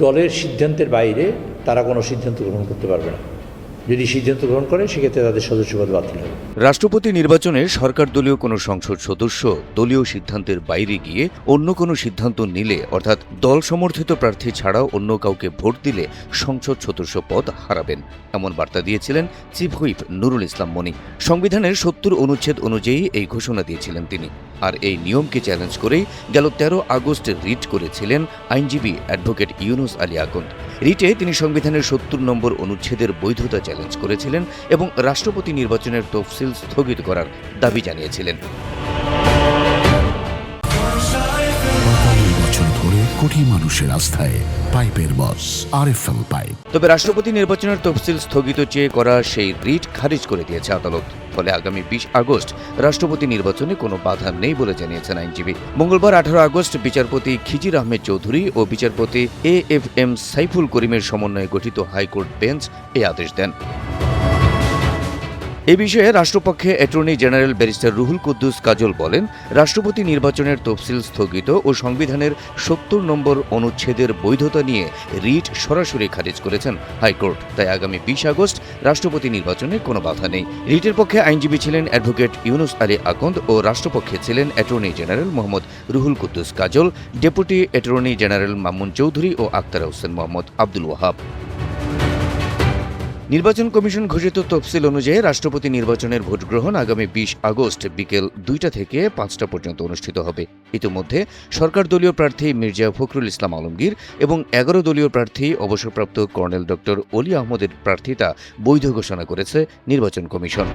দলের সিদ্ধান্তের বাইরে তারা কোনো সিদ্ধান্ত গ্রহণ করতে পারবে না। যদি সিদ্ধান্ত গ্রহণ করে সেক্ষেত্রে তাদের সদস্যপদ বাতিল হবে। রাষ্ট্রপতি নির্বাচনে সরকার দলীয় কোনো সংসদ সদস্য দলীয় সিদ্ধান্তের বাইরে গিয়ে অন্য কোনো সিদ্ধান্ত নিলে, অর্থাৎ দল সমর্থিত প্রার্থী ছাড়াও অন্য কাউকে ভোট দিলে সংসদ সদস্য পদ হারাবেন, এমন বার্তা দিয়েছিলেন চিফ হুইপ নুরুল ইসলাম মনি। সংবিধানের ৭০ অনুচ্ছেদ অনুযায়ী এই ঘোষণা দিয়েছিলেন তিনি। আর এই নিয়মকে চ্যালেঞ্জ করেই গেল ১৩ আগস্ট রিট করেছিলেন আইনজীবী অ্যাডভোকেট ইউনুস আলী আকন্দ। রিটে তিনি সংবিধানের ৭০ নম্বর অনুচ্ছেদের বৈধতা চ্যালেঞ্জ করেছিলেন এবং রাষ্ট্রপতি নির্বাচনের তফসিল স্থগিত করার দাবি জানিয়েছিলেন। কোটি মানুষের আস্থায় পাইপের বস আরএফএল পাইপ। তবে রাষ্ট্রপতি নির্বাচনের তফসিল স্থগিত চেয়ে করা সেই রিট খারিজ করে দিয়েছে আদালত। ফলে আগামী ২০ আগস্ট রাষ্ট্রপতি নির্বাচনে কোনো বাধা নেই বলে জানিয়েছেন আইনজীবী। মঙ্গলবার ১৮ আগস্ট বিচারপতি খিজির আহমেদ চৌধুরী ও বিচারপতি AFM সাইফুল করিমের সমন্বয়ে গঠিত হাইকোর্ট বেঞ্চ এই আদেশ দেন। এ বিষয়ে রাষ্ট্রপক্ষে attorney general barrister Ruhul Kuddus Kajal বলেন, রাষ্ট্রপতি নির্বাচনের তফসিল স্থগিত ও সংবিধানের ৭০ নম্বর অনুচ্ছেদের বৈধতা নিয়ে রিট সরাসরি খারিজ করেছেন হাইকোর্ট। তাই আগামী ২০ আগস্ট রাষ্ট্রপতি নির্বাচনে কোনো বাধা নেই। রিটের পক্ষে আইনজীবী ছিলেন অ্যাডভোকেট ইউনুস আলী আকন্দ ও রাষ্ট্রপক্ষে ছিলেন attorney general Mohammad Ruhul Kuddus Kajal, deputy attorney general Mamun Chowdhury ও আক্তার হোসেন মোহাম্মদ আব্দুল ওয়াহাব। নির্বাচন কমিশন ঘোষিত তফসিল অনুযায়ী রাষ্ট্রপতি নির্বাচনের ভোটগ্রহণ আগামী ২০ আগস্ট বিকেল ২টা থেকে ৫টা পর্যন্ত অনুষ্ঠিত হবে। ইতিমধ্যে সরকার দলীয় প্রার্থী মির্জা ফখরুল ইসলাম আলমগীর এবং ১১ দলীয় প্রার্থী অবসরপ্রাপ্ত কর্নেল ডক্টর অলি আহমদের প্রার্থিতা বৈধ ঘোষণা করেছে নির্বাচন কমিশন।